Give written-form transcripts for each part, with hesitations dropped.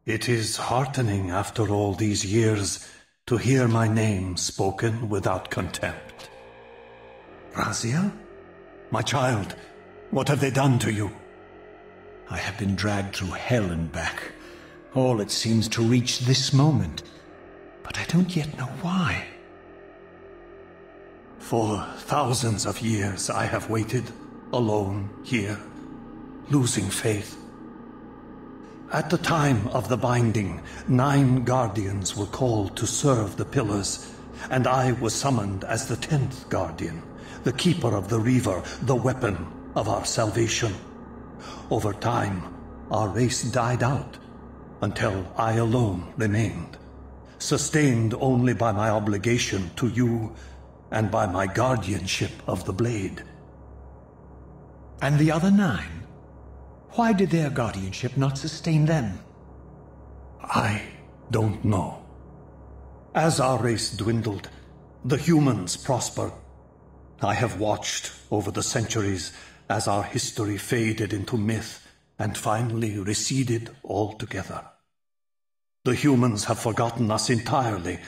It is heartening after all these years to hear my name spoken without contempt. Raziel? My child, what have they done to you? I have been dragged through hell and back. All it seems to reach this moment. But I don't yet know why. For thousands of years I have waited, alone here, losing faith. At the time of the binding, 9 guardians were called to serve the pillars, and I was summoned as the 10th guardian, the keeper of the Reaver, the weapon of our salvation. Over time, our race died out, until I alone remained, sustained only by my obligation to you and by my guardianship of the blade. And the other 9? Why did their guardianship not sustain them? I don't know. As our race dwindled, the humans prospered. I have watched over the centuries as our history faded into myth and finally receded altogether. The humans have forgotten us entirely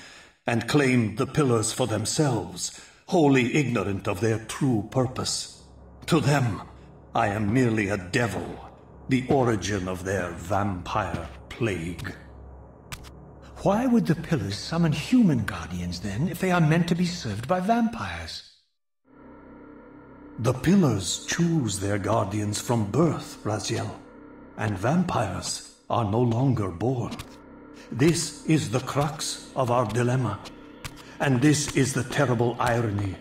and claimed the pillars for themselves, wholly ignorant of their true purpose. To them, I am merely a devil, the origin of their vampire plague. Why would the pillars summon human guardians then, if they are meant to be served by vampires? The pillars choose their guardians from birth, Raziel, and vampires are no longer born. This is the crux of our dilemma, and this is the terrible irony.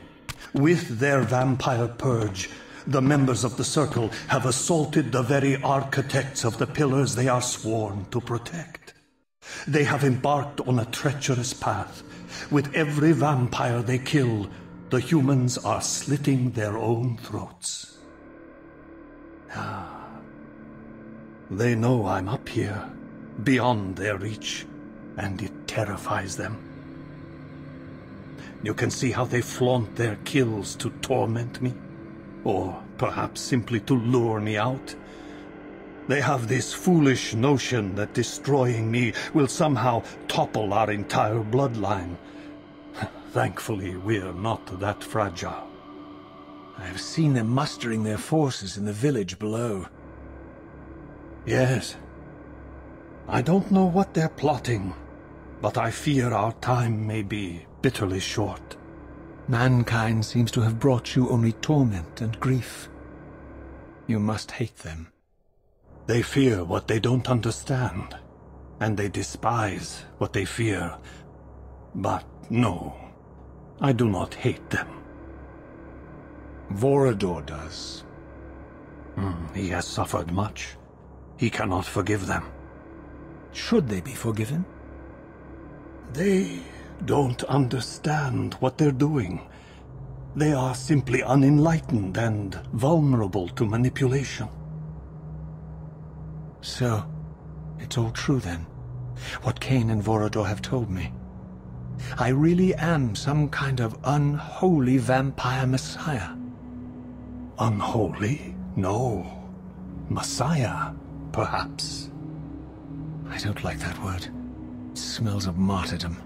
With their vampire purge, the members of the Circle have assaulted the very architects of the pillars they are sworn to protect. They have embarked on a treacherous path. With every vampire they kill, the humans are slitting their own throats. They know I'm up here, beyond their reach, and it terrifies them. You can see how they flaunt their kills to torment me, or perhaps simply to lure me out. They have this foolish notion that destroying me will somehow topple our entire bloodline. Thankfully, we're not that fragile. I have seen them mustering their forces in the village below. Yes. I don't know what they're plotting, but I fear our time may be bitterly short. Mankind seems to have brought you only torment and grief. You must hate them. They fear what they don't understand, and they despise what they fear. But no, I do not hate them. Vorador does. He has suffered much. He cannot forgive them. Should they be forgiven? They don't understand what they're doing. They are simply unenlightened and vulnerable to manipulation. So, it's all true then, what Cain and Vorador have told me. I really am some kind of unholy vampire messiah. Unholy? No. Messiah, perhaps. I don't like that word. It smells of martyrdom.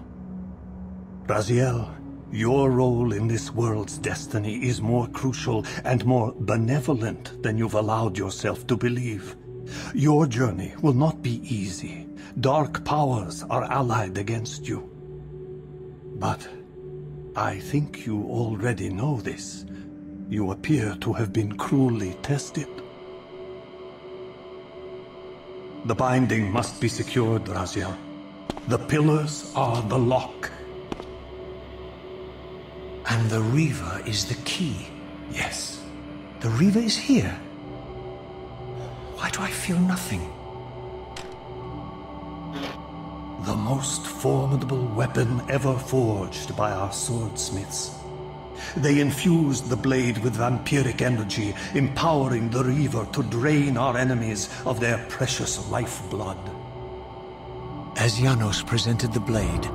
Raziel, your role in this world's destiny is more crucial and more benevolent than you've allowed yourself to believe. Your journey will not be easy. Dark powers are allied against you. But I think you already know this. You appear to have been cruelly tested. The binding must be secured, Raziel. The pillars are the lock. And the Reaver is the key. Yes. The Reaver is here. Why do I feel nothing? The most formidable weapon ever forged by our swordsmiths. They infused the blade with vampiric energy, empowering the Reaver to drain our enemies of their precious lifeblood. As Janos presented the blade,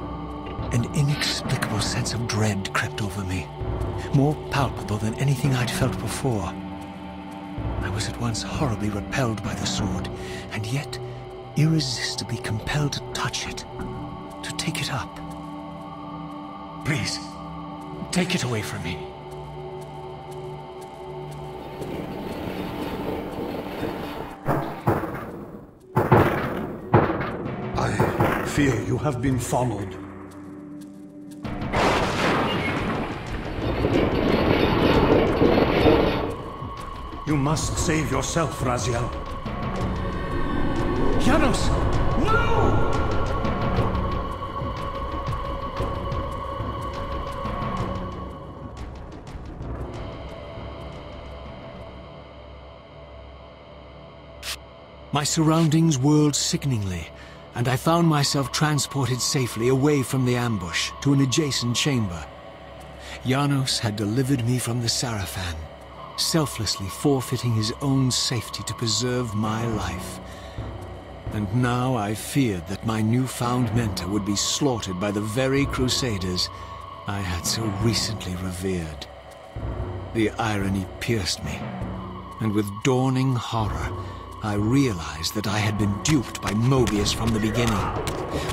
an inexplicable sense of dread crept over me, more palpable than anything I'd felt before. I was at once horribly repelled by the sword, and yet irresistibly compelled to touch it, to take it up. Please, take it away from me. I fear you have been followed. You must save yourself, Raziel. Janos! No! My surroundings whirled sickeningly, and I found myself transported safely away from the ambush to an adjacent chamber. Janos had delivered me from the Sarafan, selflessly forfeiting his own safety to preserve my life. And now I feared that my newfound mentor would be slaughtered by the very crusaders I had so recently revered. The irony pierced me, and with dawning horror, I realized that I had been duped by Mobius from the beginning.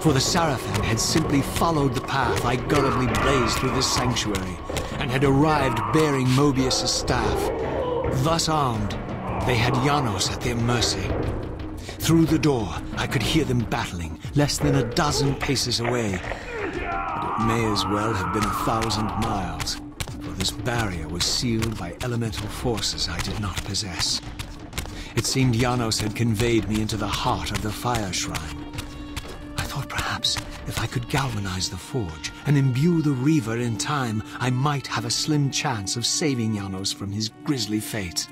For the Sarafan had simply followed the path I guardedly blazed through this sanctuary, and had arrived bearing Mobius's staff. Thus armed, they had Janos at their mercy. Through the door, I could hear them battling, less than a dozen paces away. But it may as well have been 1,000 miles, for this barrier was sealed by elemental forces I did not possess. It seemed Janos had conveyed me into the heart of the fire shrine. I thought perhaps if I could galvanize the forge and imbue the Reaver in time, I might have a slim chance of saving Janos from his grisly fate.